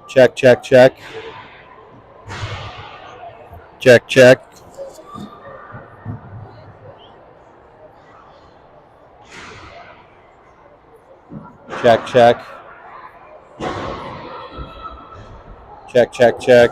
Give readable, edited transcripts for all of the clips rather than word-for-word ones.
Check, check, check. Check, check. Check, check. Check, check, check.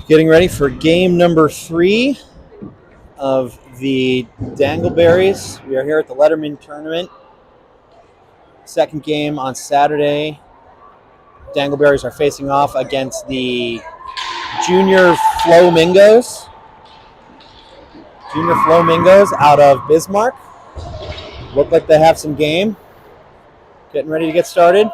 Getting ready for game number 3 of the Dangleberries. We are here at the Letterman tournament. Second game on Saturday. Dangleberries are facing off against the Junior Flowmingos. Junior Flowmingos out of Bismarck. Look like they have some game. Getting ready to get started.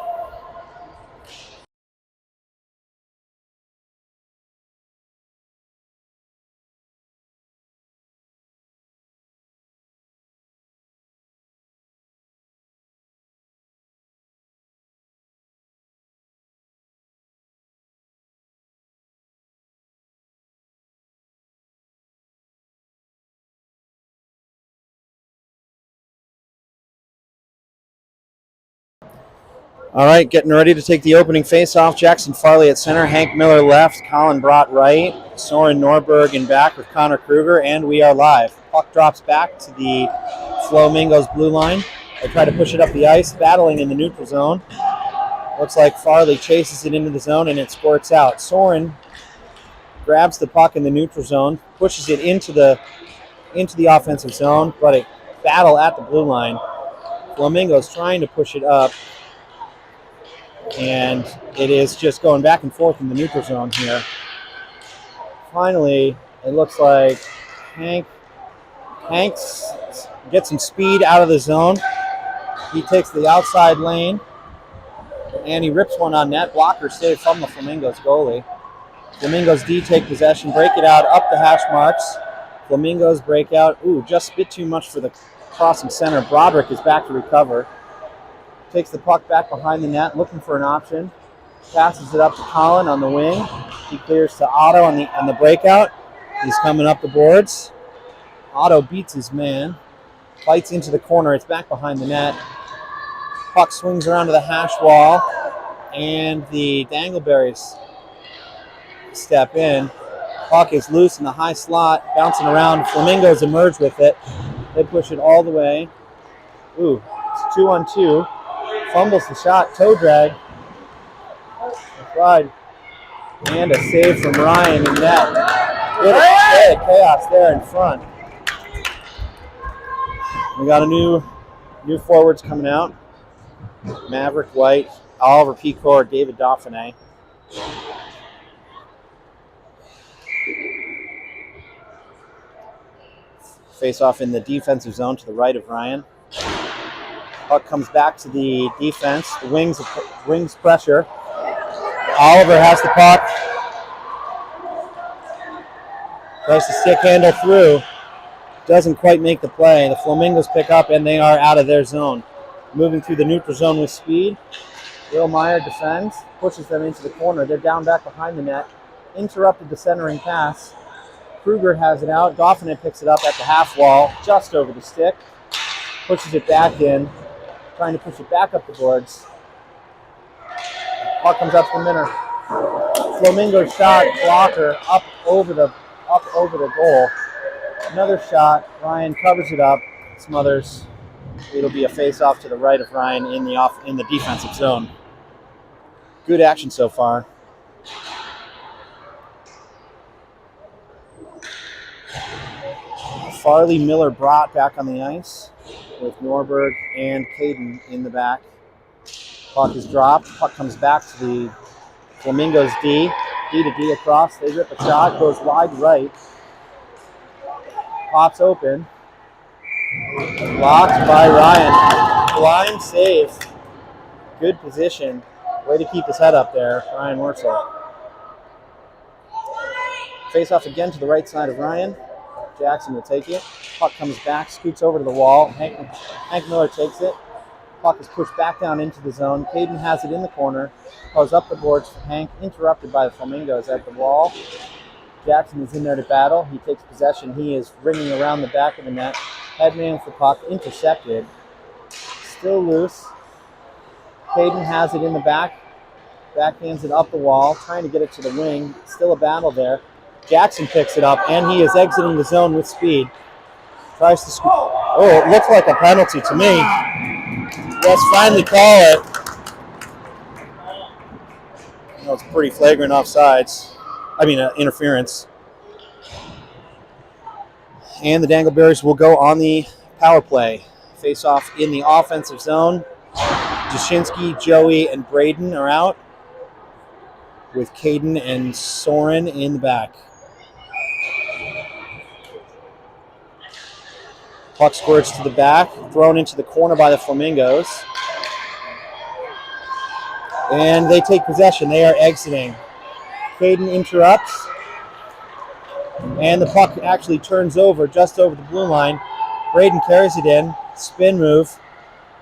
All right, getting ready to take the opening face-off. Jackson Farley at center, Hank Miller left, Colin Brott right, Soren Norberg in back with Connor Kruger, and we are live. Puck drops back to the Flowmingos blue line. They try to push it up the ice, battling in the neutral zone. Looks like Farley chases it into the zone, and it squirts out. Soren grabs the puck in the neutral zone, pushes it into the offensive zone, but a battle at the blue line. Flowmingos trying to push it up, and it is just going back and forth in the neutral zone here. Finally, it looks like Hanks gets some speed out of the zone. He takes the outside lane, and he rips one on net. Blocker save from the Flamingos goalie. Flamingos D take possession, break it out up the hash marks. Flamingos break out. Ooh, just a bit too much for the crossing center. Broderick is back to recover. Takes the puck back behind the net, looking for an option. Passes it up to Colin on the wing. He clears to Otto on the breakout. He's coming up the boards. Otto beats his man. Fights into the corner. It's back behind the net. Puck swings around to the hash wall. And the Dangleberries step in. Puck is loose in the high slot, bouncing around. Flamingos emerge with it. They push it all the way. Ooh, it's 2-on-2. Fumbles the shot, toe drag. Right. And a save from Ryan in net. Good chaos there in front. We got a new forwards coming out. Maverick White, Oliver Pecor, David Dauphiné. Face off in the defensive zone to the right of Ryan. Puck comes back to the defense. The wings pressure. Oliver has the puck. Tries to stick handle through. Doesn't quite make the play. The Flamingos pick up, and they are out of their zone. Moving through the neutral zone with speed. Will Meyer defends. Pushes them into the corner. They're down back behind the net. Interrupted the centering pass. Kruger has it out. Dauphiné picks it up at the half wall, just over the stick. Pushes it back in. Trying to push it back up the boards. Puck comes up to Minner. Flamingo shot, blocker up over the goal. Another shot. Ryan covers it up, smothers. It'll be a face-off to the right of Ryan in the defensive zone. Good action so far. Farley, Miller, Brott back on the ice with Norberg and Caden in the back. Puck is dropped. Puck comes back to the Flamingos D. D to D across. They rip a shot. Goes wide right. Pops open. Blocked by Ryan. Blind save. Good position. Way to keep his head up there, Ryan Wurzel. Face off again to the right side of Ryan. Jackson will take it. Puck comes back, scoots over to the wall. Hank Miller takes it. Puck is pushed back down into the zone. Caden has it in the corner. Goes up the boards for Hank, interrupted by the Flamingos at the wall. Jackson is in there to battle. He takes possession. He is ringing around the back of the net. Headmans the puck, intercepted. Still loose. Caden has it in the back. Backhands it up the wall, trying to get it to the wing. Still a battle there. Jackson picks it up, and he is exiting the zone with speed. Tries to score. Oh, it looks like a penalty to me. Let's finally call it. It's pretty flagrant offsides. interference. And the Dangleberries will go on the power play. Face off in the offensive zone. Jashinsky, Joey, and Braden are out, with Caden and Soren in the back. Puck squirts to the back, thrown into the corner by the Flowmingos. And they take possession. They are exiting. Caden interrupts. And the puck actually turns over just over the blue line. Braden carries it in. Spin move.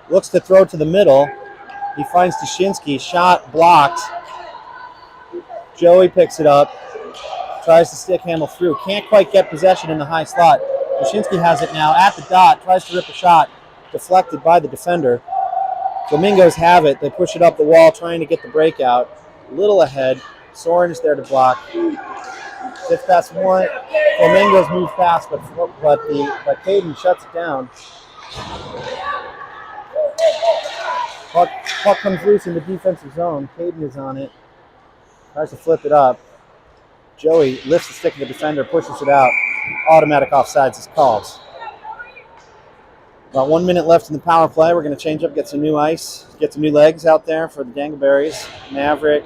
Looks to throw to the middle. He finds Dashinsky. Shot blocked. Joey picks it up. Tries to stick handle through. Can't quite get possession in the high slot. Dashinsky has it now at the dot. Tries to rip a shot. Deflected by the defender. Flowmingos have it. They push it up the wall, trying to get the breakout. A little ahead. Soren is there to block. 6 past 1. Flowmingos move fast, but Caden shuts it down. Puck comes loose in the defensive zone. Caden is on it. Tries to flip it up. Joey lifts the stick of the defender, pushes it out. Automatic offsides is called. About 1 minute left in the power play. We're going to change up, get some new ice, get some new legs out there for the Dangleberries. Maverick,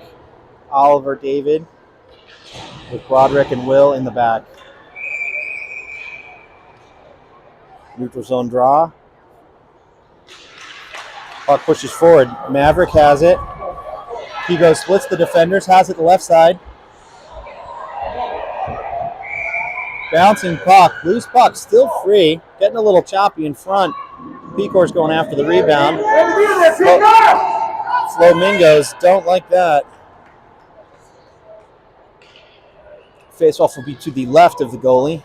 Oliver, David, with Broderick and Will in the back. Neutral zone draw. Puck pushes forward. Maverick has it. Pigo splits the defenders, has it the left side. Bouncing puck, loose puck, still free. Getting a little choppy in front. Pecor's going after the rebound. Flowmingos don't like that. Face-off will be to the left of the goalie.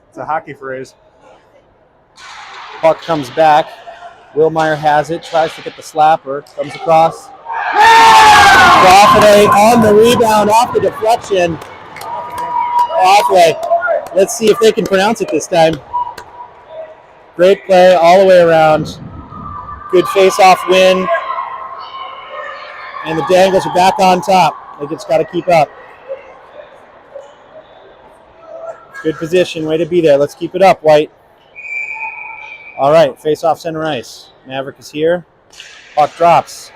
It's a hockey phrase. Puck comes back. Willmeyer has it, tries to get the slapper, comes across. Goffney on the rebound, off the deflection. Halfway. Let's see if they can pronounce it this time. Great play all the way around. Good face-off win. And the Dangles are back on top. They just got to keep up. Good position, way to be there. Let's keep it up, White. All right, face-off center ice. Maverick is here. Puck drops.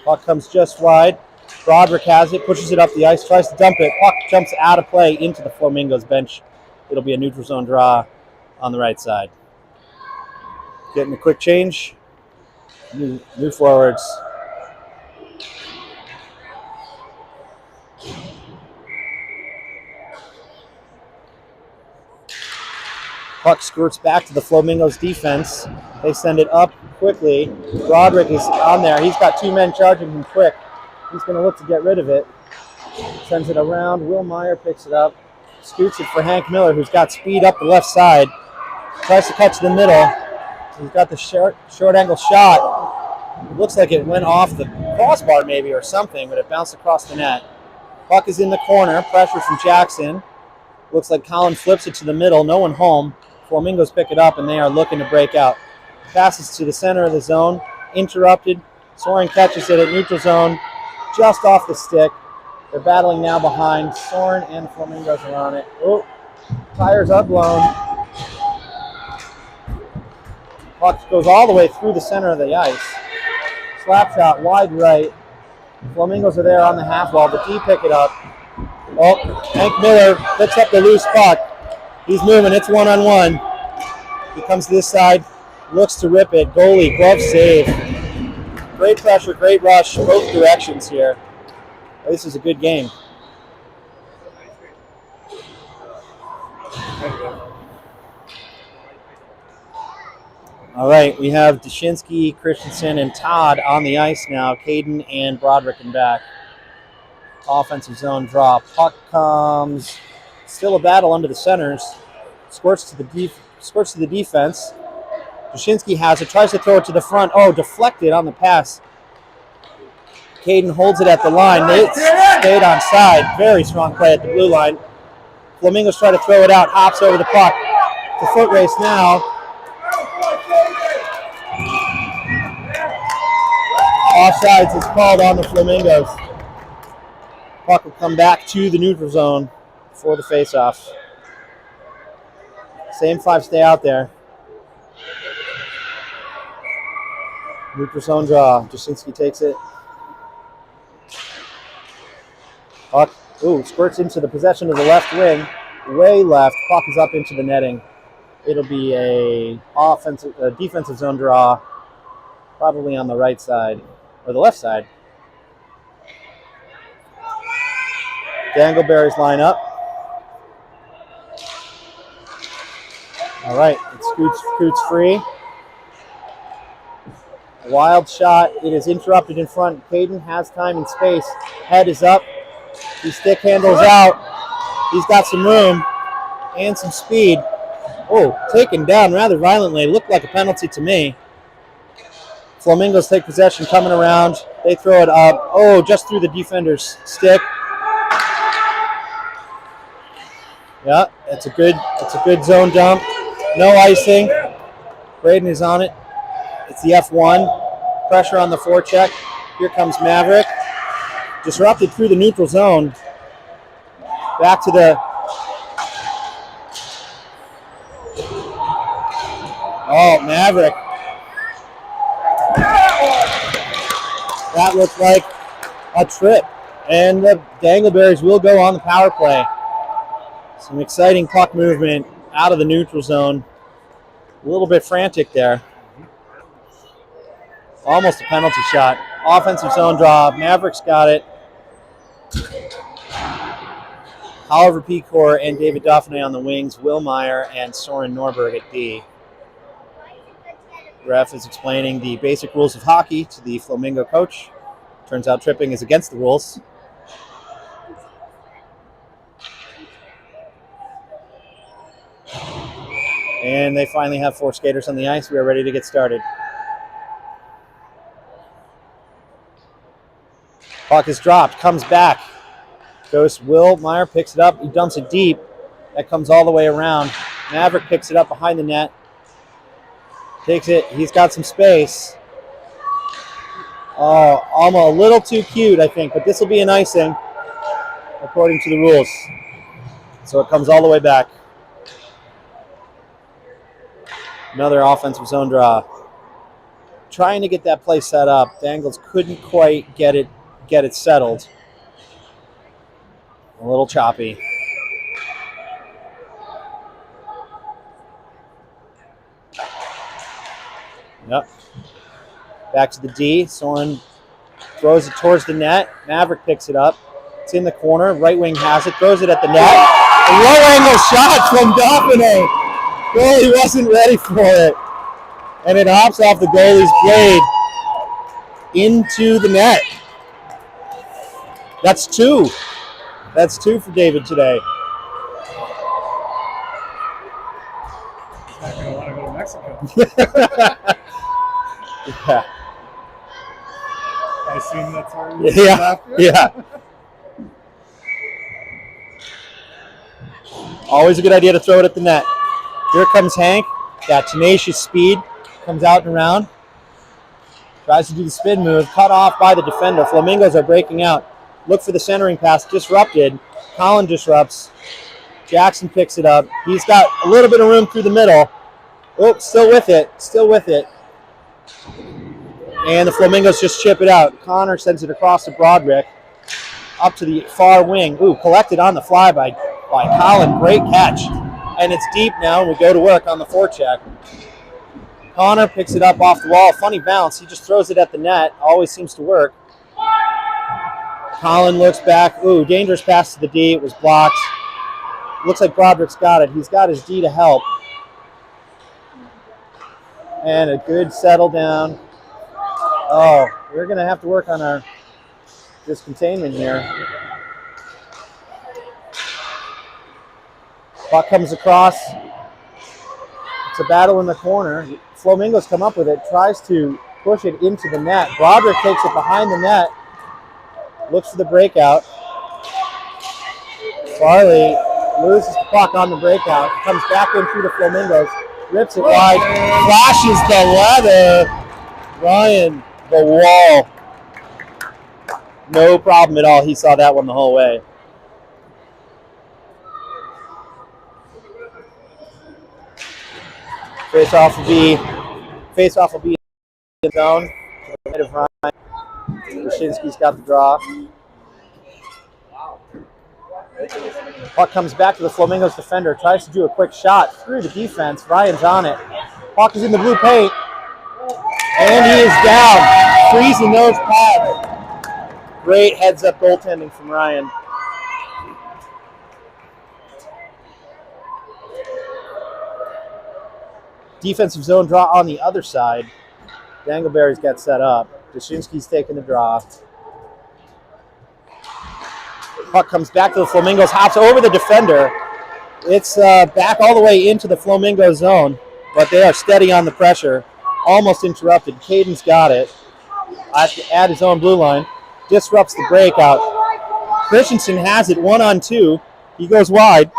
Puck comes just wide. Broderick has it, pushes it up the ice, tries to dump it. Puck jumps out of play into the Flowmingos bench. It'll be a neutral zone draw on the right side. Getting a quick change. New forwards. Puck squirts back to the Flowmingos defense. They send it up quickly. Broderick is on there. He's got 2 men charging him quick. He's going to look to get rid of it. Sends it around. Willmeyer picks it up. Scoots it for Hank Miller, who's got speed up the left side. Tries to cut to the middle. He's got the short angle shot. It looks like it went off the crossbar maybe or something, but it bounced across the net. Puck is in the corner. Pressure from Jackson. Looks like Colin flips it to the middle. No one home. Flowmingos pick it up, and they are looking to break out. Passes to the center of the zone. Interrupted. Soren catches it at neutral zone. Just off the stick. They're battling now behind. Soren and the Flowmingos are on it. Oh, tires are blown. Puck goes all the way through the center of the ice. Slap shot wide right. Flowmingos are there on the half wall, but D pick it up. Oh, Hank Miller picks up the loose puck. He's moving. It's 1-on-1. He comes to this side, looks to rip it. Goalie, glove save. Great pressure, great rush, both directions here. This is a good game. All right, we have Dashinsky, Christensen, and Todd on the ice now. Caden and Broderick in back. Offensive zone draw. Puck comes. Still a battle under the centers. Squirts to the defense. Dashinsky has it. Tries to throw it to the front. Oh, deflected on the pass. Caden holds it at the line. They stayed on side. Very strong play at the blue line. Flowmingos try to throw it out. Hops over the puck. It's a foot race now. Offsides is called on the Flamingos. Puck will come back to the neutral zone for the faceoff. Same 5 stay out there. Neutral zone draw. Jasinski takes it. Puck, squirts into the possession of the left wing. Way left. Puck is up into the netting. It'll be a defensive zone draw, probably on the right side or the left side. Dangleberries line up. All right, it scoots free. A wild shot. It is interrupted in front. Caden has time and space. Head is up. He stick handles out. He's got some room and some speed. Taken down rather violently. Looked like a penalty to me. Flamingos take possession, coming around. They throw it up. Just through the defender's stick. Yeah, it's a good zone dump. No icing. Braden is on it. It's the F1. Pressure on the forecheck. Here comes Maverick. Disrupted through the neutral zone. Back to the... Maverick. That looked like a trip. And the Dangleberries will go on the power play. Some exciting puck movement out of the neutral zone. A little bit frantic there. Almost a penalty shot. Offensive zone draw. Mavericks got it. Oliver Pecor and David Dauphiné on the wings. Will Meyer and Soren Norberg at D. Ref is explaining the basic rules of hockey to the Flamingo coach. Turns out tripping is against the rules. And they finally have 4 skaters on the ice. We are ready to get started. Puck is dropped, comes back. Goes Will Meyer, picks it up. He dumps it deep. That comes all the way around. Maverick picks it up behind the net. Takes it. He's got some space. Almost a little too cute, I think. But this will be an icing, according to the rules. So it comes all the way back. Another offensive zone draw. Trying to get that play set up. Dangles couldn't quite get it settled. A little choppy. Yep. Back to the D. Soren throws it towards the net. Maverick picks it up. It's in the corner. Right wing has it. Throws it at the net. A low angle shot from Dauphiné. Goalie wasn't ready for it. And it hops off the goalie's blade into the net. That's 2. That's 2 for David today. He's not going to want to go to Mexico. Yeah. I assume that's where you're after. Yeah. Always a good idea to throw it at the net. Here comes Hank. Got tenacious speed. Comes out and around. Tries to do the spin move. Cut off by the defender. Flamingos are breaking out. Look for the centering pass. Disrupted. Colin disrupts. Jackson picks it up. He's got a little bit of room through the middle. Still with it. And the Flamingos just chip it out. Connor sends it across to Broderick. Up to the far wing. Collected on the fly by Colin. Great catch. And it's deep now, and we go to work on the forecheck. Connor picks it up off the wall. Funny bounce. He just throws it at the net. Always seems to work. Colin looks back. Dangerous pass to the D. It was blocked. Looks like Broderick's got it. He's got his D to help. And a good settle down. We're going to have to work on this containment here. Puck comes across. It's a battle in the corner. Flowmingos come up with it, tries to push it into the net. Broderick takes it behind the net, looks for the breakout. Farley loses the puck on the breakout, comes back in through the Flowmingos, rips it wide, flashes the leather. Ryan, the wall. No problem at all. He saw that one the whole way. Face-off will be in the zone. Right of Ryan. Wyszynski's got the draw. Puck comes back to the Flowmingos defender. Tries to do a quick shot through the defense. Ryan's on it. Puck is in the blue paint. And he is down. Freezing those pads. Great heads-up goaltending from Ryan. Defensive zone draw on the other side. Dangleberry's got set up. Wyszynski's taking the draw. Puck comes back to the Flowmingos, hops over the defender. It's back all the way into the Flowmingo zone, but they are steady on the pressure. Almost interrupted. Caden's got it at his own blue line. Disrupts the breakout. Christensen has it 1-on-2. He goes wide.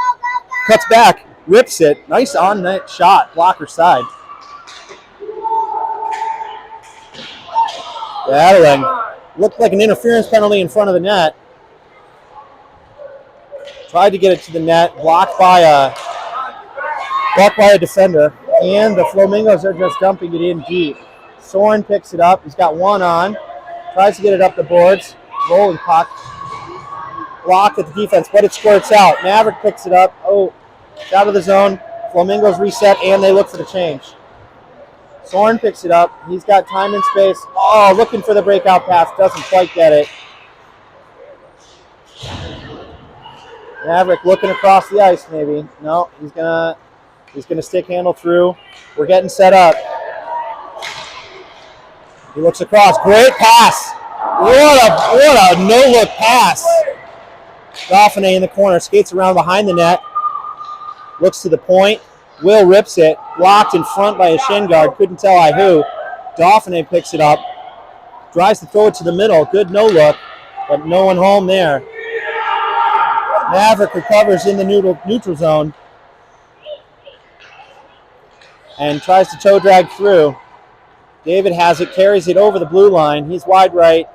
Cuts back. Rips it. Nice on-net shot. Blocker side. Battling. Looked like an interference penalty in front of the net. Tried to get it to the net. Blocked by a defender. And the Flowmingos are just dumping it in deep. Soren picks it up. He's got one on. Tries to get it up the boards. Rolling puck. Blocked at the defense, but it squirts out. Maverick picks it up. Oh, it's out of the zone. Flowmingos reset, and they look for the change. Soren picks it up. He's got time and space. Oh, looking for the breakout pass. Doesn't quite get it. Maverick looking across the ice, maybe. No, he's gonna stick handle through. We're getting set up. He looks across. Great pass. What a no-look pass. Dauphiné in the corner. Skates around behind the net. Looks to the point. Will rips it. Blocked in front by a shin guard. Couldn't tell who. Dauphiné picks it up. Tries to throw it to the middle. Good no-look, but no one home there. Maverick recovers in the neutral zone and tries to toe drag through. David has it, carries it over the blue line. He's wide right.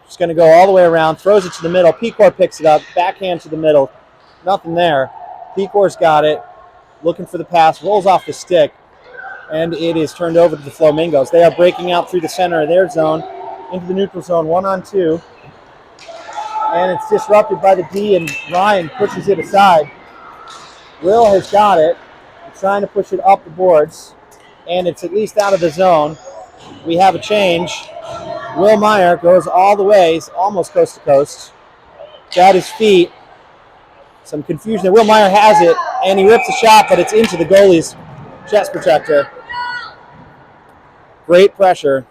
Just going to go all the way around, throws it to the middle. Pecor picks it up, backhand to the middle. Nothing there. Pecor's got it, looking for the pass, rolls off the stick, and it is turned over to the Flowmingos. They are breaking out through the center of their zone into the neutral zone, 1-on-2. And it's disrupted by the D, and Ryan pushes it aside. Will has got it. He's trying to push it up the boards, and it's at least out of the zone. We have a change. Will Meyer goes all the way, almost coast to coast. Got his feet. Some confusion there. Will Meyer has it, and he rips a shot, but it's into the goalie's chest protector. Great pressure,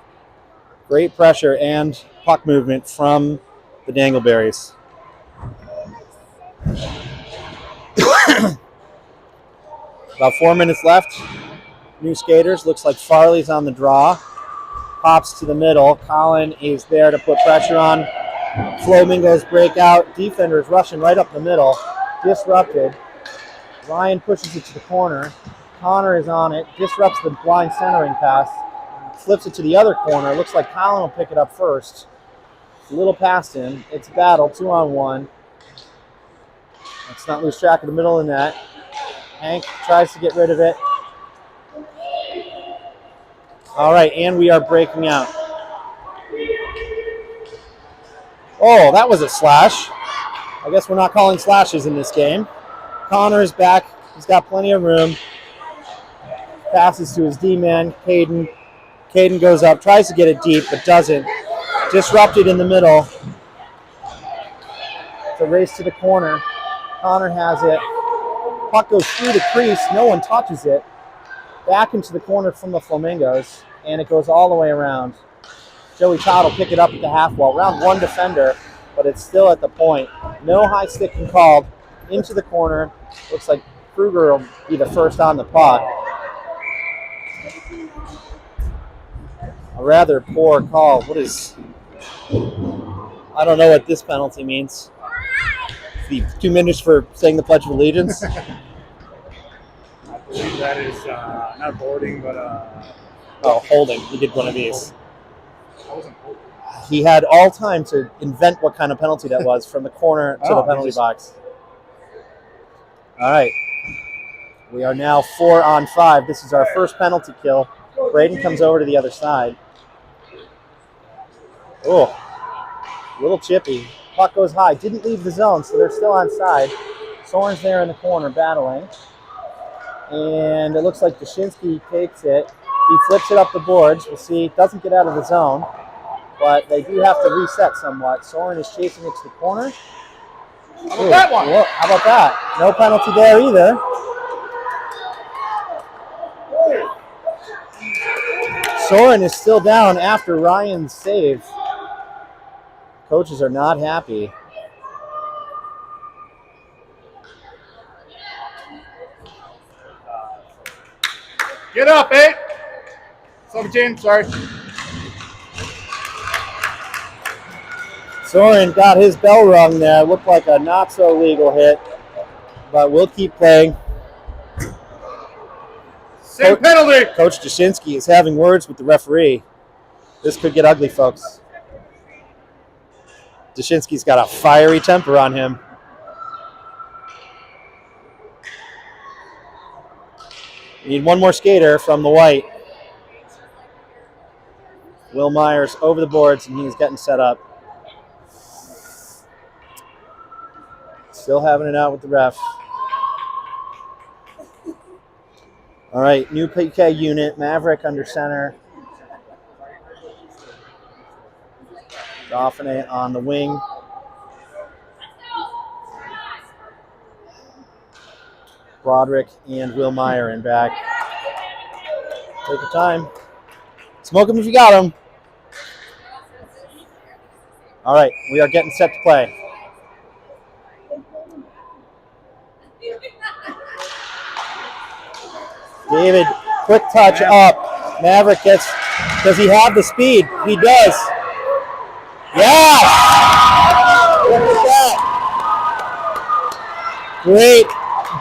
and puck movement from the Dangleberries. About 4 minutes left. New skaters. Looks like Farley's on the draw. Pops to the middle. Colin is there to put pressure on. Flowmingos break out. Defenders rushing right up the middle. Disrupted. Ryan pushes it to the corner. Connor is on it. Disrupts the blind centering pass. Flips it to the other corner. Looks like Colin will pick it up first. A little past him. It's a battle, 2-on-1. Let's not lose track of the middle of the net. Hank tries to get rid of it. All right, and we are breaking out. Oh, that was a slash. I guess we're not calling slashes in this game. Connor is back. He's got plenty of room. Passes to his D-man, Caden. Caden goes up, tries to get it deep, but doesn't. Disrupted in the middle. It's a race to the corner. Connor has it. Puck goes through the crease. No one touches it. Back into the corner from the Flowmingos, and it goes all the way around. Joey Todd will pick it up at the half wall. Round one defender, but it's still at the point. No high sticking called. Into the corner. Looks like Kruger will be the first on the puck. A rather poor call. I don't know what this penalty means. The 2 minutes for saying the Pledge of Allegiance. I believe that is not boarding, but holding. He did one of these. I wasn't holding. he had all time to invent what kind of penalty that was from the corner to the penalty box. All right. We are now 4-on-5. This is our first penalty kill. Braden comes over to the other side. Oh, a little chippy. Puck goes high. Didn't leave the zone, so they're still onside. Soren's there in the corner battling. And it looks like Dashinsky takes it. He flips it up the boards. We'll see. Doesn't get out of the zone, but they do have to reset somewhat. Soren is chasing it to the corner. How about that one? Well, how about that? No penalty there either. Soren is still down after Ryan's save. Coaches are not happy. Get up, 8. 17, sorry. Soren got his bell rung there. Looked like a not-so-legal hit, but we'll keep playing. Same penalty. Coach Dashinsky is having words with the referee. This could get ugly, folks. Dashinsky's got a fiery temper on him. We need one more skater from the white. Will Myers over the boards, and he's getting set up. Still having it out with the ref. All right, new PK unit. Maverick under center. Dauphiné on the wing. Broderick and Will Meyer in back. Take your time. Smoke them if you got them. All right, we are getting set to play. David, quick touch up. Maverick gets, does he have the speed? He does. Yes! Look at that.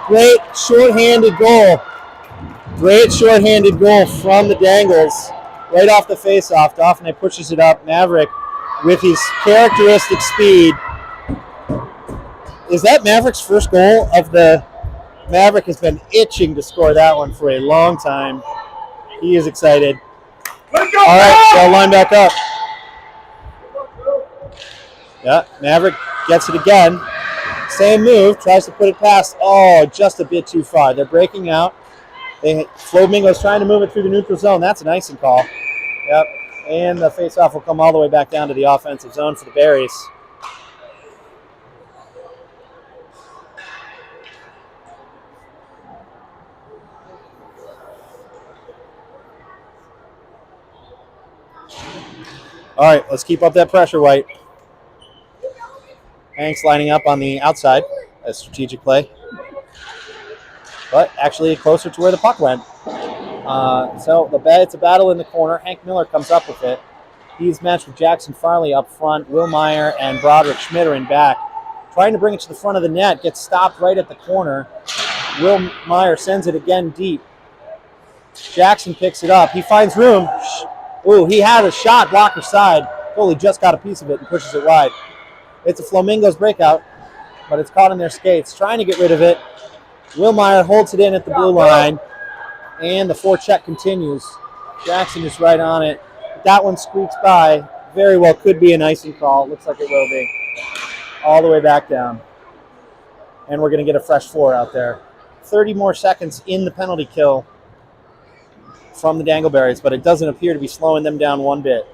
Great shorthanded goal. Great shorthanded goal from the Dangles. Right off the faceoff. Dauphiné pushes it up. Maverick with his characteristic speed. Is that Maverick's first goal of the... Maverick has been itching to score that one for a long time. He is excited. Let's go! All right, they'll line back up. Yeah, Maverick gets it again. Same move, tries to put it past. Oh, just a bit too far. They're breaking out. Flowmingos trying to move it through the neutral zone. That's an icing call. Yep, and the faceoff will come all the way back down to the offensive zone for the Berries. All right, let's keep up that pressure, White. Hanks lining up on the outside. A strategic play. But actually closer to where the puck went. So it's a battle in the corner. Hank Miller comes up with it. He's matched with Jackson Farley up front. Will Meyer and Broderick Schmidt are in back. Trying to bring it to the front of the net. Gets stopped right at the corner. Will Meyer sends it again deep. Jackson picks it up. He finds room. Ooh, he had a shot blocker side. Goalie just got a piece of it and pushes it wide. It's a Flowmingos breakout, but it's caught in their skates. Trying to get rid of it. Will Meyer holds it in at the blue line, and the forecheck continues. Jackson is right on it. That one squeaks by. Very well could be an icing call. Looks like it will be. All the way back down. And we're going to get a fresh floor out there. 30 more seconds in the penalty kill from the Dangleberries, but it doesn't appear to be slowing them down one bit.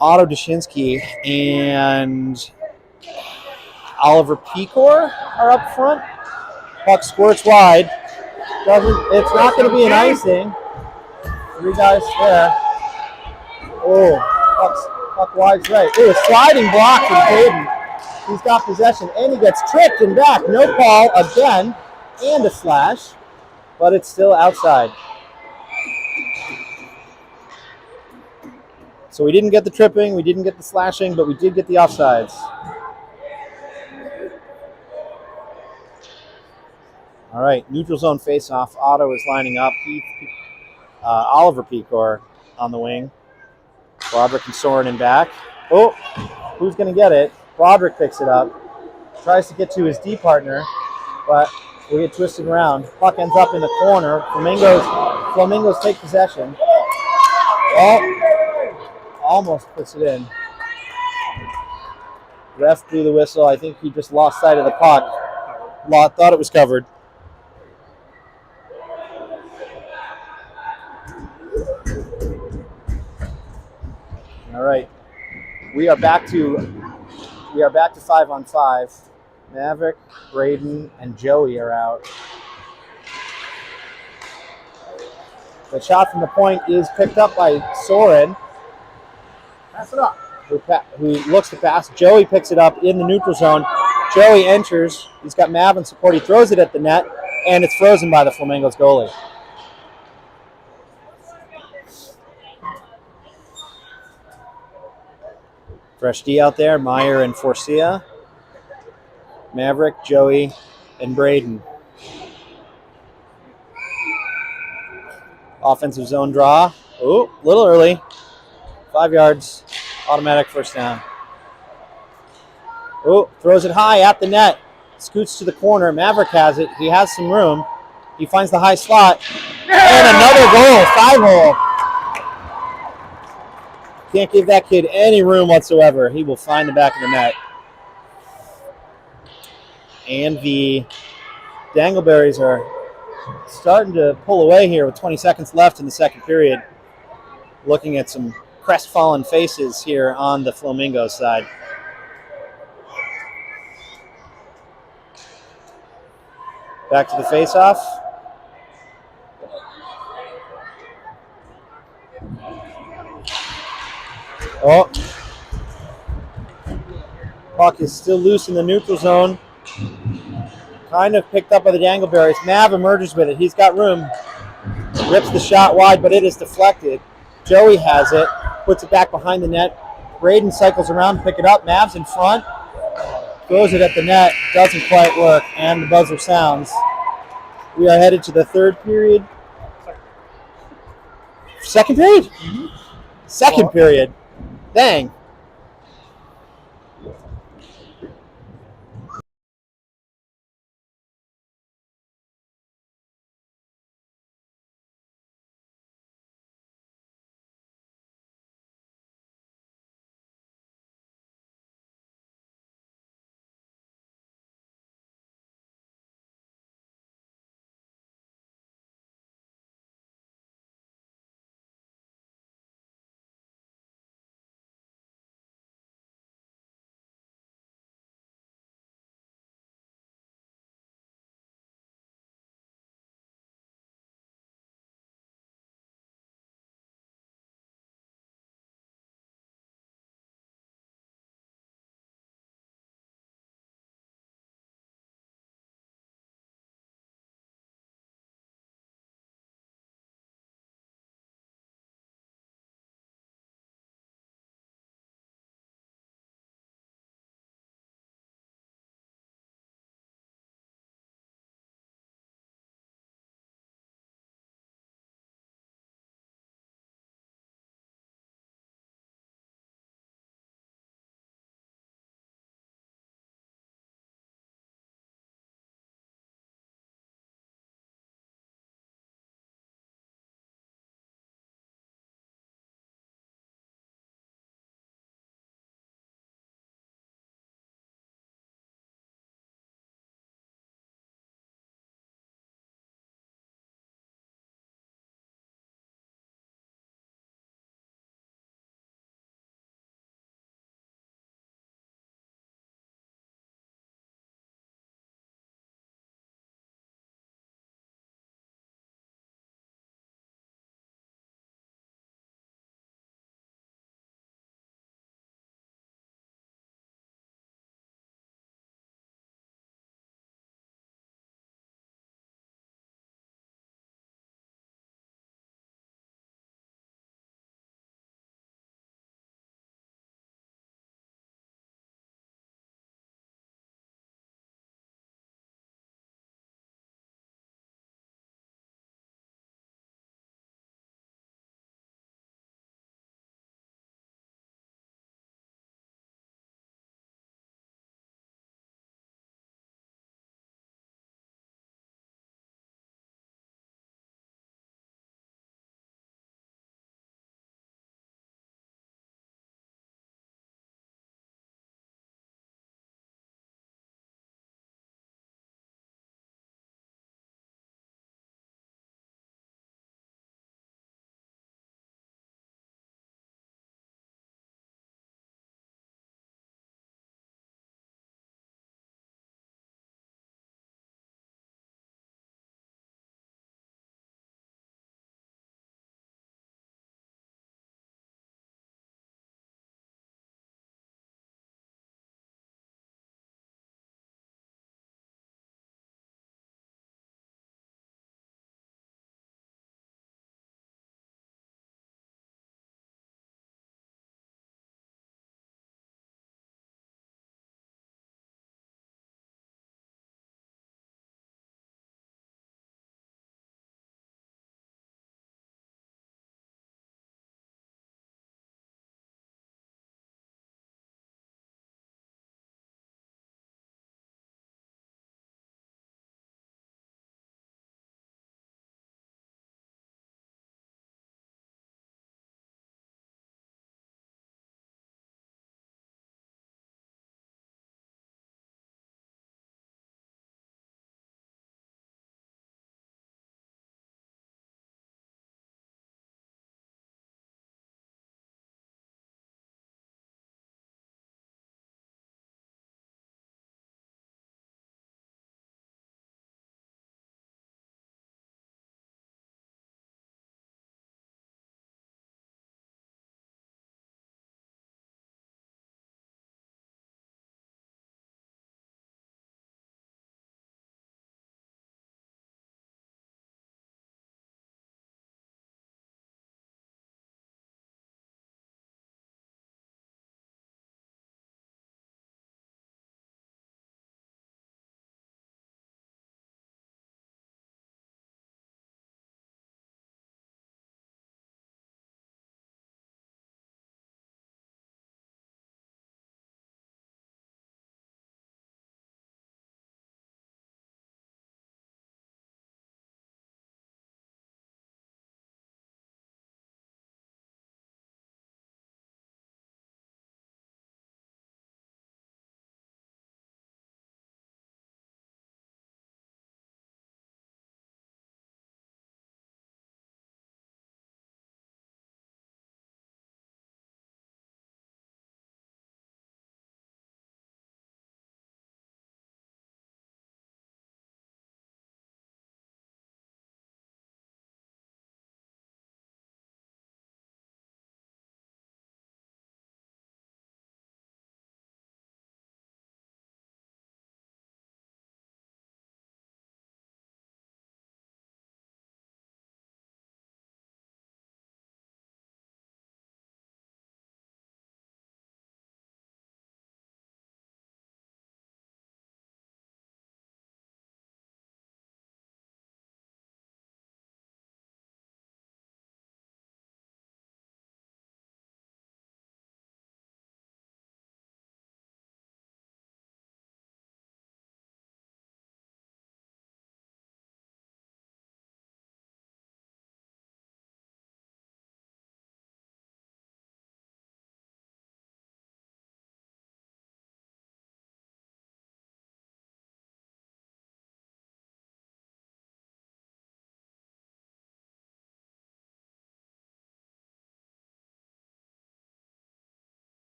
Otto Dashinsky and Oliver Pecor are up front. Puck squirts wide. It's not going to be an icing. 3 guys there. Oh, puck wide's right. Ooh, sliding block from Hayden. He's got possession, and he gets tripped and back. No call again, and a slash, but it's still outside. So we didn't get the tripping, we didn't get the slashing, but we did get the offsides. All right, neutral zone face-off. Otto is lining up. Oliver Pecor on the wing. Broderick and Soren in back. Oh, who's going to get it? Broderick picks it up. Tries to get to his D partner, but we get twisted around. Puck ends up in the corner. Flowmingos take possession. Oh, almost puts it in. Ref blew the whistle. I think he just lost sight of the puck. Thought it was covered. All right, we are back to 5-on-5. Maverick, Braden, and Joey are out. The shot from the point is picked up by Soren. Pass it up. Who looks to pass. Joey picks it up in the neutral zone. Joey enters. He's got Mav in support. He throws it at the net, and it's frozen by the Flowmingos goalie. Fresh D out there. Meyer and Forcia. Maverick, Joey, and Braden. Offensive zone draw. Oh, a little early. 5 yards. Automatic first down. Oh, throws it high at the net. Scoots to the corner. Maverick has it. He has some room. He finds the high slot. And another goal. 5-hole. Can't give that kid any room whatsoever. He will find the back of the net. And the Dangleberries are starting to pull away here with 20 seconds left in the second period. Looking at some crestfallen faces here on the Flowmingos side. Back to the face-off. Oh. Puck is still loose in the neutral zone. Kind of picked up by the Dangleberries. Mav emerges with it. He's got room. Rips the shot wide, but it is deflected. Joey has it. Puts it back behind the net. Braden cycles around to pick it up. Mav's in front. Throws it at the net. Doesn't quite work. And the buzzer sounds. We are headed to the third period. Second period? Mm-hmm. Second period. Dang.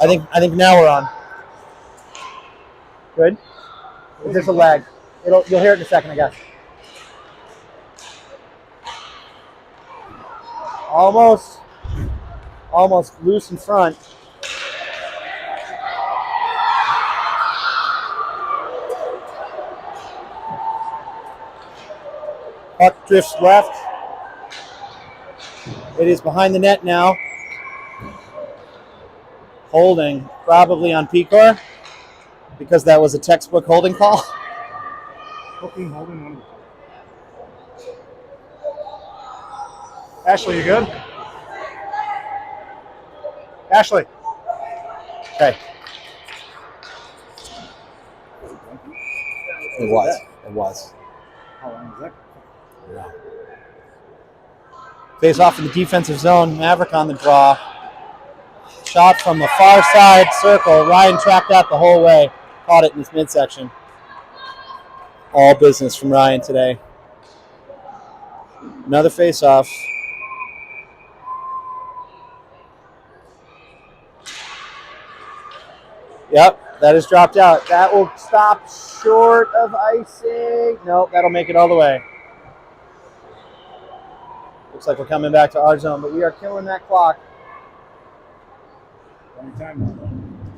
I think now we're on. Good. There's a lag. You'll hear it in a second, I guess. Almost loose in front. Puck drifts left. It is behind the net now. Holding, probably on Picor, because that was a textbook holding call. Hooking, holding, one. Ashley, you good? Ashley. Okay. It was. How long is that? Yeah. Face off in the defensive zone. Maverick on the draw. Shot from the far side circle. Ryan tracked that the whole way. Caught it in his midsection. All business from Ryan today. Another face off. Yep, that is dropped out. That will stop short of icing. Nope, that'll make it all the way. Looks like we're coming back to our zone, but we are killing that clock. Running time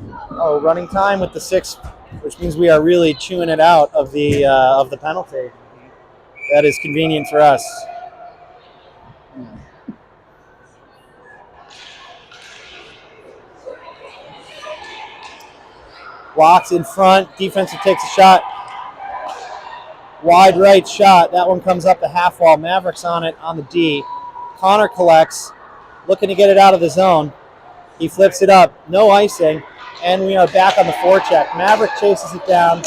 now. Oh, running time with the 6, which means we are really chewing it out of the penalty. That is convenient for us. Blocks in front. Defensive takes a shot. Wide right shot. That one comes up the half wall. Maverick's on it on the D. Connor collects, looking to get it out of the zone. He flips it up. No icing. And we are back on the forecheck. Maverick chases it down.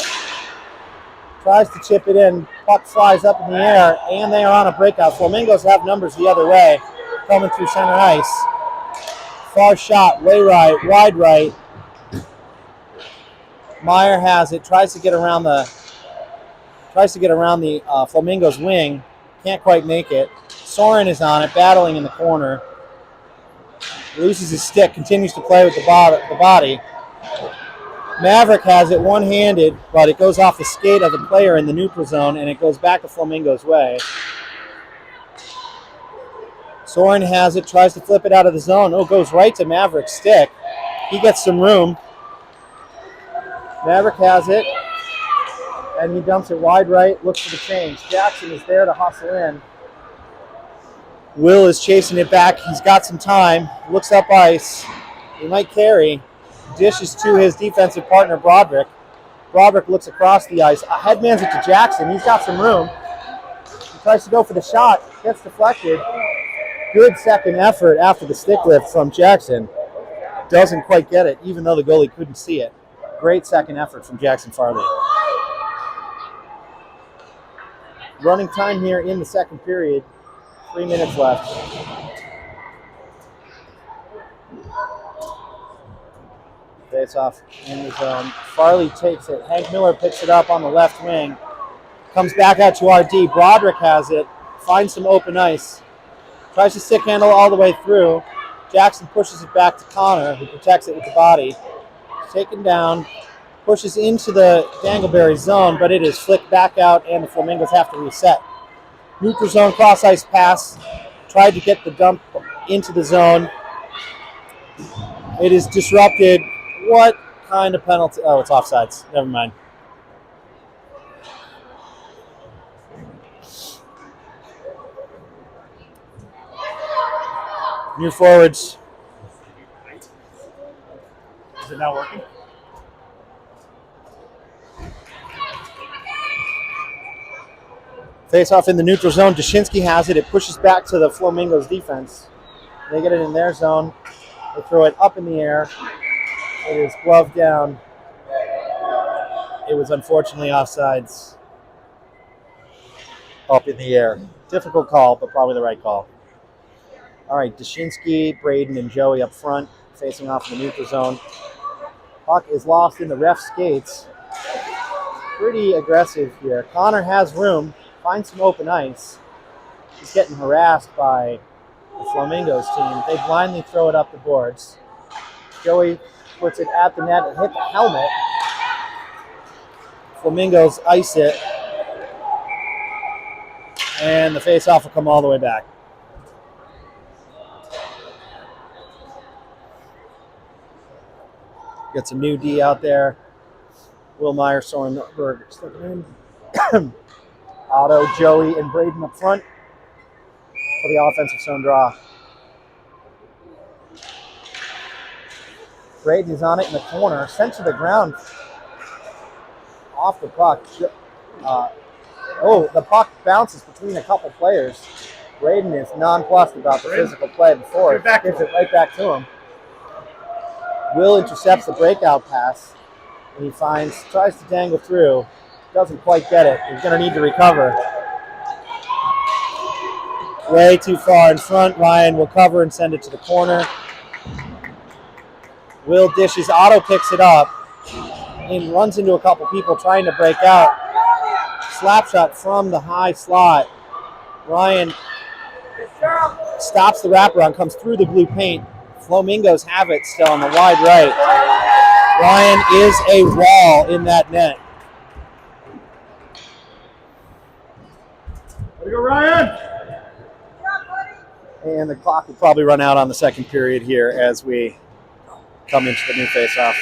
Tries to chip it in. Puck flies up in the air. And they are on a breakout. Flowmingos have numbers the other way. Coming through center ice. Far shot. Way right. Wide right. Meyer has it. Tries to get around the Flowmingos wing. Can't quite make it. Soren is on it, battling in the corner. Loses his stick. Continues to play with the body. Maverick has it one-handed, but it goes off the skate of the player in the neutral zone, and it goes back to Flowmingos' way. Soren has it. Tries to flip it out of the zone. Oh, goes right to Maverick's stick. He gets some room. Maverick has it, and he dumps it wide right, looks for the change. Jackson is there to hustle in. Will is chasing it back. He's got some time. Looks up ice. He might carry. Dishes to his defensive partner, Broderick. Broderick looks across the ice. Headmans it to Jackson. He's got some room. He tries to go for the shot. Gets deflected. Good second effort after the stick lift from Jackson. Doesn't quite get it, even though the goalie couldn't see it. Great second effort from Jackson Farley. Running time here in the second period. 3 minutes left. Face off in the zone. Farley takes it. Hank Miller picks it up on the left wing. Comes back out to RD. Broderick has it. Finds some open ice. Tries to stick handle all the way through. Jackson pushes it back to Connor, who protects it with the body. Taken down, pushes into the Dangleberry zone, but it is flicked back out, and the Flowmingos have to reset. Neutral zone cross ice pass. Tried to get the dump into the zone. It is disrupted. What kind of penalty? Oh, it's offsides. Never mind. New forwards. Is it not working? Face off in the neutral zone. Dashinsky has it. It pushes back to the Flowmingos defense. They get it in their zone. They throw it up in the air. It is gloved down. It was unfortunately offsides. Up in the air. Difficult call, but probably the right call. All right, Dashinsky, Braden, and Joey up front, facing off in the neutral zone. Puck is lost in the ref skates. Pretty aggressive here. Connor has room, finds some open ice. He's getting harassed by the Flowmingos team. They blindly throw it up the boards. Joey puts it at the net and hit the helmet. Flamingos ice it. And the face-off will come all the way back. Got some new D out there. Will Meyer, Sorenberg stepping in. Otto, Joey, and Braden up front for the offensive zone draw. Braden is on it in the corner, sent to the ground off the puck. The puck bounces between a couple players. Braden is nonplussed about the physical play before. It gives it right back to him. Will intercepts the breakout pass, and he tries to dangle through. Doesn't quite get it. He's going to need to recover. Way too far in front. Ryan will cover and send it to the corner. Will dishes. Otto picks it up and runs into a couple people trying to break out. Slap shot from the high slot. Ryan stops the wraparound, comes through the blue paint. Flowmingos have it still on the wide right. Ryan is a wall in that net. Way to go, Ryan! And the clock will probably run out on the second period here as we come into the new face-off.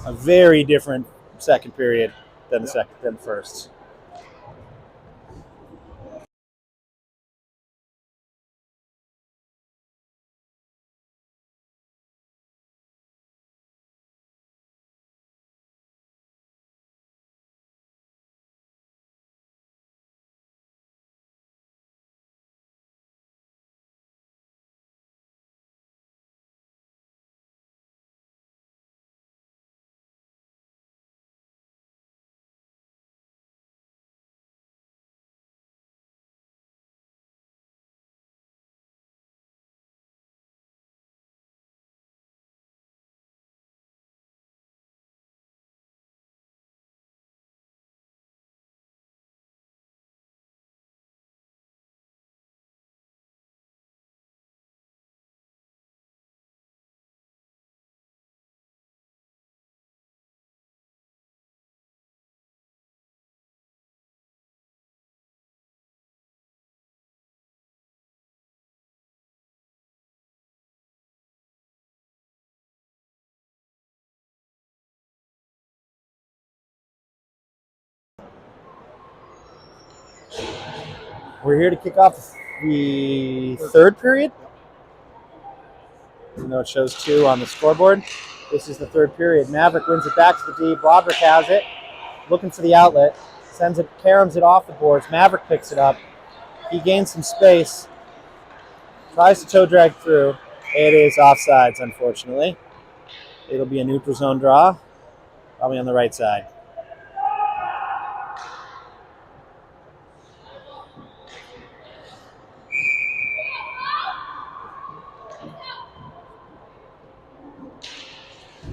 A very different second period than the first. We're here to kick off the third period. Even though it shows 2 on the scoreboard, this is the third period. Maverick wins it back to the D. Broderick has it, looking for the outlet, caroms it off the boards. Maverick picks it up. He gains some space, tries to toe drag through. It is offsides, unfortunately. It'll be a neutral zone draw, probably on the right side.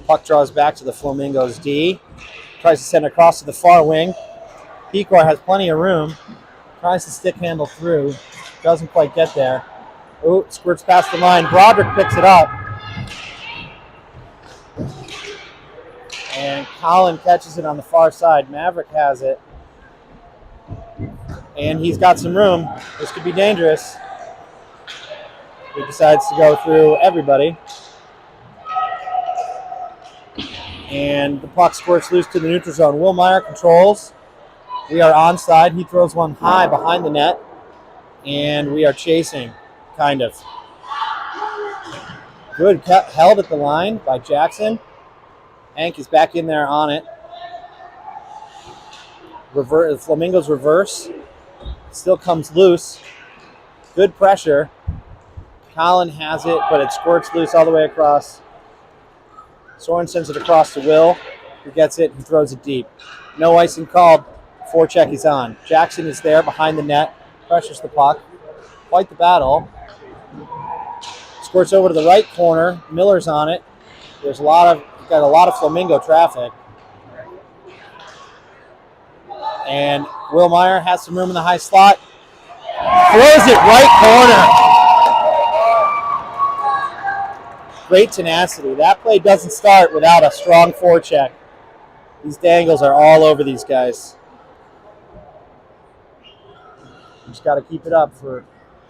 Puck draws back to the Flamingos D. Tries to send across to the far wing. Pecor has plenty of room. Tries to stick handle through. Doesn't quite get there. Oh, squirts past the line. Broderick picks it up. And Colin catches it on the far side. Maverick has it. And he's got some room. This could be dangerous. He decides to go through everybody. And the puck squirts loose to the neutral zone. Will Meyer controls. We are onside. He throws one high behind the net. And we are chasing, kind of. Good, held at the line by Jackson. Hank is back in there on it. The Flamingos reverse. Still comes loose. Good pressure. Colin has it, but it squirts loose all the way across. Soren sends it across to Will, who gets it and throws it deep. No icing called. Forecheck is on. Jackson is there behind the net, pressures the puck. Quite the battle. Squirts over to the right corner. Miller's on it. Got a lot of Flamingo traffic. And Will Meyer has some room in the high slot. throws it right corner. Great tenacity. That play doesn't start without a strong forecheck. These Dangles are all over these guys. Just got to keep it up for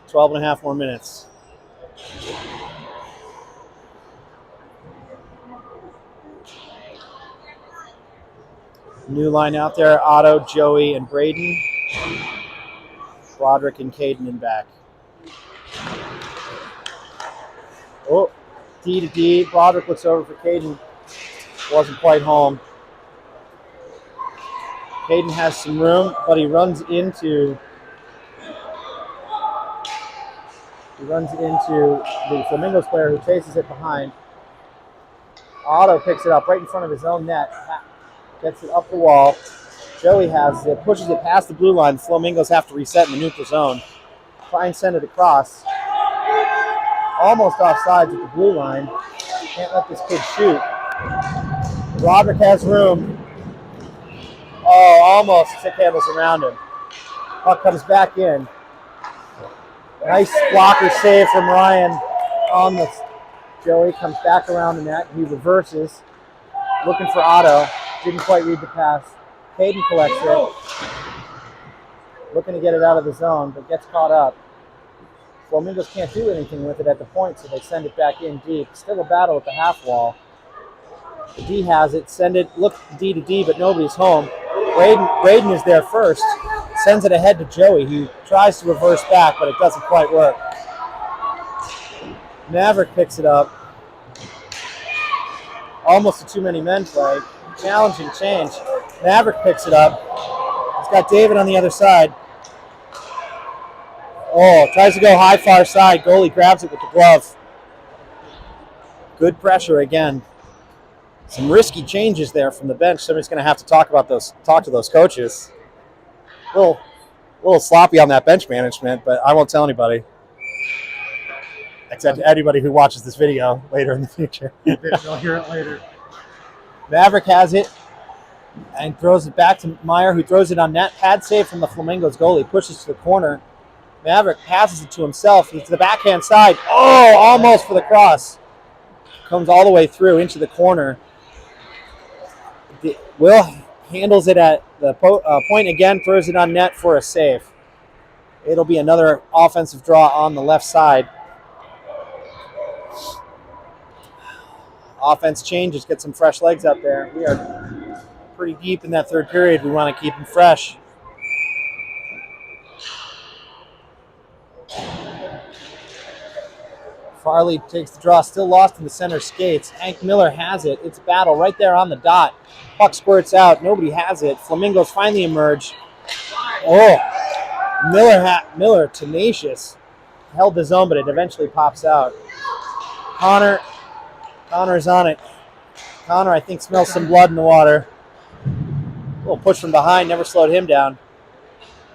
12 and a half more minutes. New line out there, Otto, Joey, and Braden. Broderick and Caden in back. Oh, D to D. Broderick looks over for Caden. Wasn't quite home. Caden has some room, but he runs into the Flamingos player who chases it behind. Otto picks it up right in front of his own net. Gets it up the wall. Joey has it, pushes it past the blue line. The Flamingos have to reset in the neutral zone. Try and send it across. Almost offsides at the blue line. Can't let this kid shoot. Broderick has room. Oh, almost stick handles around him. Puck comes back in. Nice blocker save from Ryan on the Joey. Comes back around the net. He reverses. Looking for Otto. Didn't quite read the pass. Caden collects it. Looking to get it out of the zone, but gets caught up. Flamingos can't do anything with it at the point, so they send it back in deep. Still a battle at the half wall. The D has it. Send it. Look D to D, but nobody's home. Braden is there first. Sends it ahead to Joey, who tries to reverse back, but it doesn't quite work. Maverick picks it up. Almost a too many men play. Challenging change. Maverick picks it up. He's got David on the other side. Oh, tries to go high far side. Goalie grabs it with the glove. Good pressure again. Some risky changes there from the bench. Somebody's going to have to talk to those coaches. A little sloppy on that bench management, but I won't tell anybody. Except anybody who watches this video later in the future. They'll hear it later. Maverick has it and throws it back to Meyer, who throws it on net. Pad save from the Flamingos goalie. Pushes to the corner. Maverick passes it to himself. He's to the backhand side. Oh, almost for the cross. Comes all the way through into the corner. Will handles it at the point again, throws it on net for a save. It'll be another offensive draw on the left side. Offense changes, get some fresh legs out there. We are pretty deep in that third period. We want to keep them fresh. Farley takes the draw, still lost in the center skates. Hank Miller has it. It's a battle right there on the dot. Puck squirts out. Nobody has it. Flamingos finally emerge. Oh, Miller, tenacious. Held the zone, but it eventually pops out. Connor's on it. Connor, I think, smells some blood in the water. A little push from behind, never slowed him down.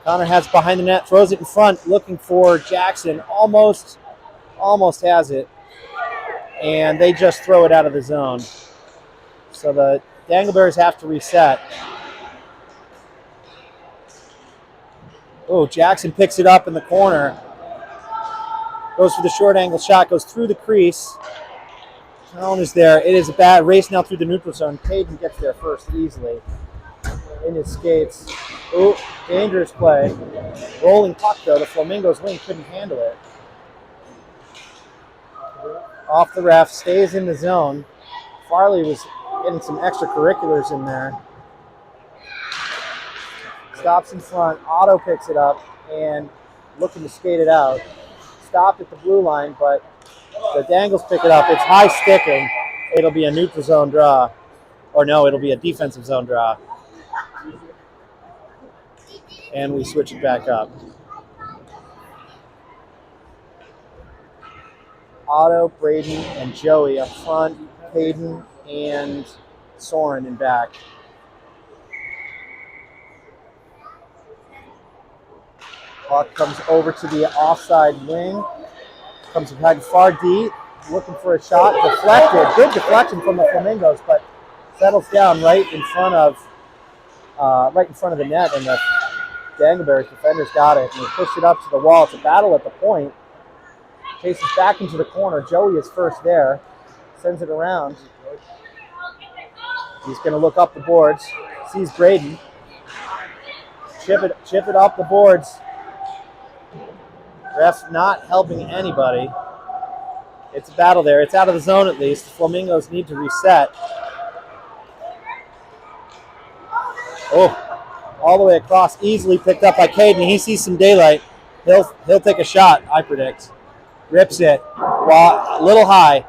Connor has it behind the net, throws it in front, looking for Jackson. Almost has it. And they just throw it out of the zone. So the Dangleberries have to reset. Oh, Jackson picks it up in the corner. Goes for the short angle shot, goes through the crease. Allen is there. It is a bad race now through the neutral zone. Caden gets there first easily. In his skates. Oh, dangerous play. Rolling puck though. The Flamingos wing couldn't handle it. Off the ref, stays in the zone. Farley was getting some extracurriculars in there. Stops in front. Otto picks it up and looking to skate it out. Stopped at the blue line, but the Dangles pick it up. It's high sticking. It'll be a neutral zone draw. Or no, it'll be a defensive zone draw. And we switch it back up. Otto, Braden, and Joey up front. Caden and Soren in back. Puck comes over to the offside wing. Comes behind far D, looking for a shot. Deflected. Good deflection from the Flamingos, but settles down right in front of the net, and the Dangleberry's defenders got it, and he pushed it up to the wall. It's a battle at the point. Chases back into the corner. Joey is first there. Sends it around. He's going to look up the boards. Sees Braden. Chip it up the boards. Ref not helping anybody. It's a battle there. It's out of the zone at least. The Flamingos need to reset. Oh, all the way across. Easily picked up by Caden. He sees some daylight. He'll take a shot, I predict. Rips it. A little high.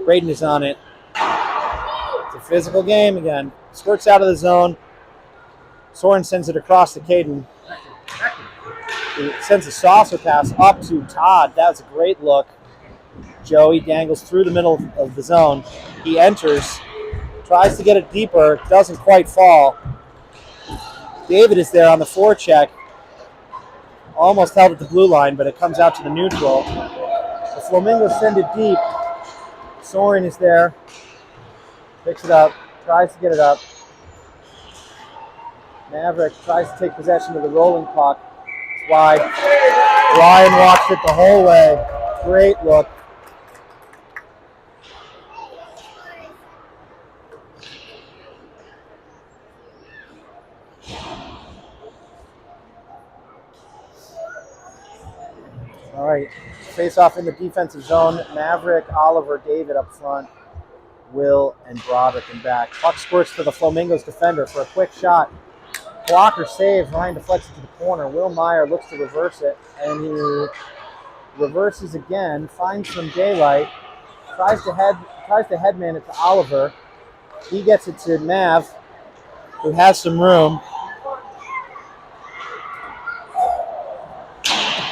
Braden is on it. It's a physical game again. Squirts out of the zone. Soren sends it across to Caden. He sends a saucer pass up to Todd. That was a great look. Joey dangles through the middle of the zone. He enters, tries to get it deeper, doesn't quite fall. David is there on the forecheck. Almost held at the blue line, but it comes out to the neutral. The Flamingos send it deep. Soren is there. Picks it up, tries to get it up. Maverick tries to take possession of the rolling puck. It's wide. Ryan walks it the whole way. Great look. All right, face off in the defensive zone. Maverick, Oliver, David up front. Will and Broderick in back. Puck squirts to the Flamingos defender for a quick shot. Blocker saves. Ryan deflects it to the corner. Will Meyer looks to reverse it, and he reverses again. Finds some daylight. Tries to headman it to Oliver. He gets it to Mav, who has some room.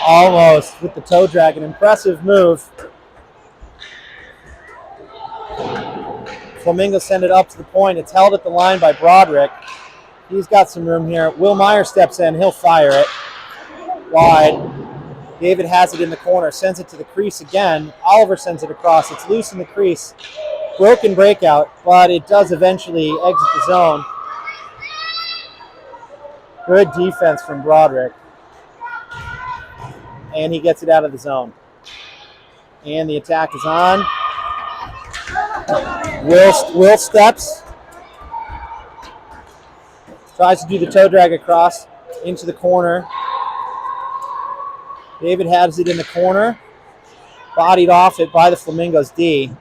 Almost with the toe drag. An impressive move. Flamingos send it up to the point. It's held at the line by Broderick. He's got some room here. Will Meyer steps in. He'll fire it. Wide. David has it in the corner. Sends it to the crease again. Oliver sends it across. It's loose in the crease. Broken breakout, but it does eventually exit the zone. Good defense from Broderick. And he gets it out of the zone. And the attack is on. Will steps. Tries to do the toe drag across into the corner. David has it in the corner. Bodied off it by the Flamingos D.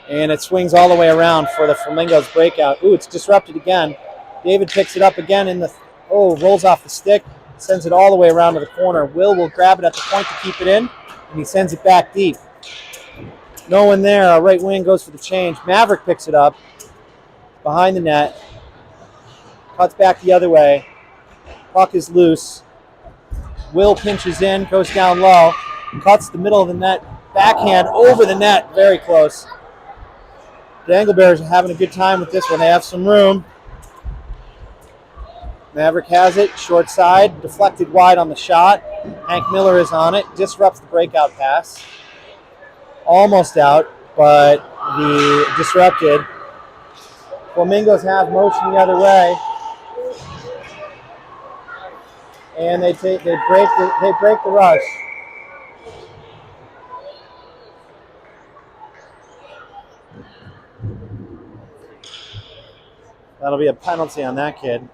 And it swings all the way around for the Flamingos breakout. Ooh, it's disrupted again. David picks it up again in the... rolls off the stick. Sends it all the way around to the corner. Will grab it at the point to keep it in. And he sends it back deep. No one there. Our right wing goes for the change. Maverick picks it up behind the net. Cuts back the other way. Puck is loose. Will pinches in, goes down low. Cuts the middle of the net. Backhand over the net. Very close. Dangleberries are having a good time with this one. They have some room. Maverick has it. Short side. Deflected wide on the shot. Hank Miller is on it. Disrupts the breakout pass. Almost out, but the disrupted. Flamingos have motion the other way, and they break the rush. That'll be a penalty on that kid.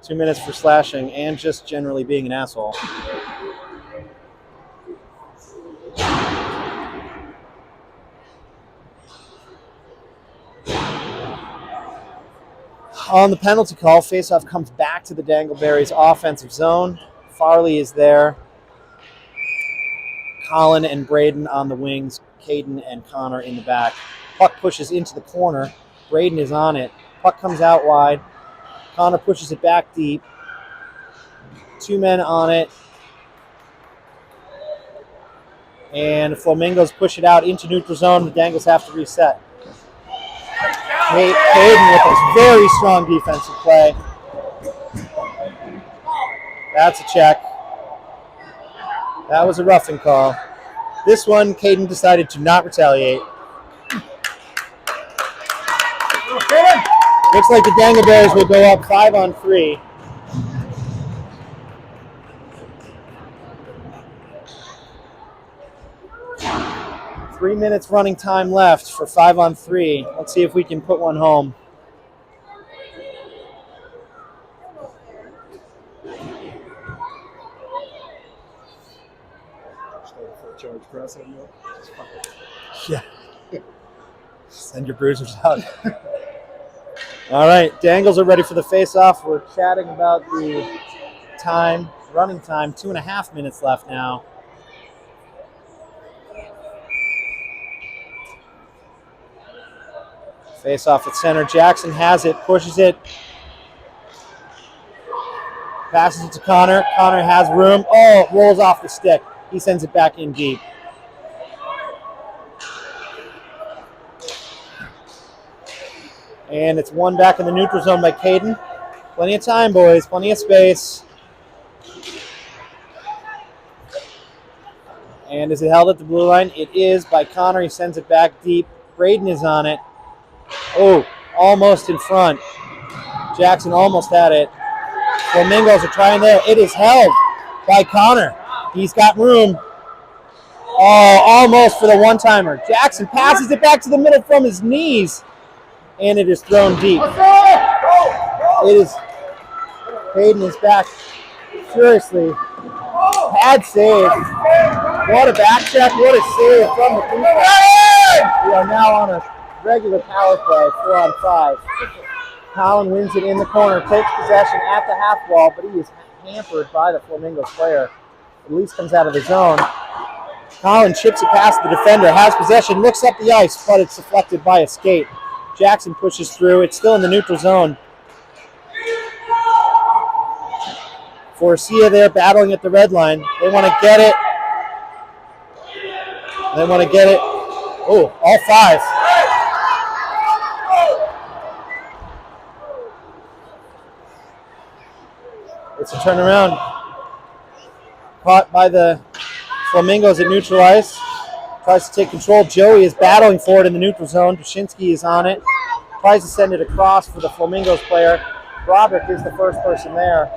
2 minutes for slashing and just generally being an asshole. On the penalty call, faceoff comes back to the Dangleberries offensive zone. Farley is there. Colin and Braden on the wings. Caden and Connor in the back. Puck pushes into the corner. Braden is on it. Puck comes out wide. Connor pushes it back deep. 2 men on it. And Flamingos push it out into neutral zone. The Dangles have to reset. Caden with a very strong defensive play. That's a check. That was a roughing call. This one, Caden decided to not retaliate. Looks like the Dangleberries will go up 5-on-3. Three minutes running time left for 5-on-3. Let's see if we can put one home. Charge press on you. Yeah. Send your bruisers out. All right, Dangles are ready for the face-off. We're chatting about the time, running time, 2.5 minutes left now. Face-off at center. Jackson has it, pushes it. Passes it to Connor. Connor has room. Oh, it rolls off the stick. He sends it back in deep. And it's one back in the neutral zone by Caden. Plenty of time, boys. Plenty of space. And is it held at the blue line? It is by Connor. He sends it back deep. Braden is on it. Oh, almost in front. Jackson almost had it. Flowmingos are trying there. It is held by Connor. He's got room. Oh, almost for the one-timer. Jackson passes it back to the middle from his knees. And it is thrown deep. It is, Hayden is back furiously. Bad save. What a back check. What a save from the defense. We are now on a regular power play, 4-on-5. Colin wins it in the corner, takes possession at the half wall, but he is hampered by the Flowmingos player. At least comes out of the zone. Colin chips it past the defender, has possession, looks up the ice, but it's deflected by a skate. Jackson pushes through. It's still in the neutral zone. Forcia there battling at the red line. They want to get it. They want to get it. Oh, all 5. It's a turnaround. Caught by the Flowmingos at neutral ice. Tries to take control. Joey is battling for it in the neutral zone. Dushinsky is on it. Tries to send it across for the Flowmingos player. Broderick is the first person there.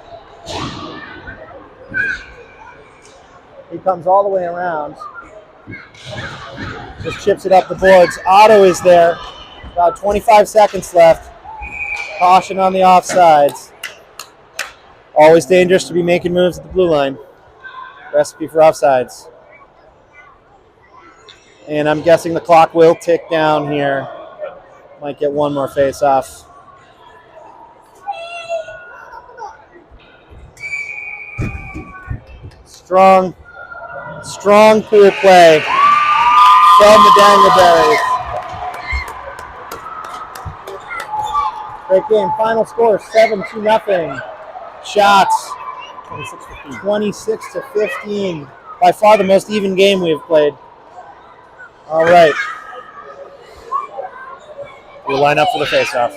He comes all the way around. Just chips it up the boards. Otto is there. About 25 seconds left. Caution on the offsides. Always dangerous to be making moves at the blue line. Recipe for offsides. And I'm guessing the clock will tick down here. Might get one more face-off. Strong pool play from the Dangleberries. Great game. Final score, 7-0. Shots, 26-15. By far the most even game we have played. All right. We'll line up for the face-off.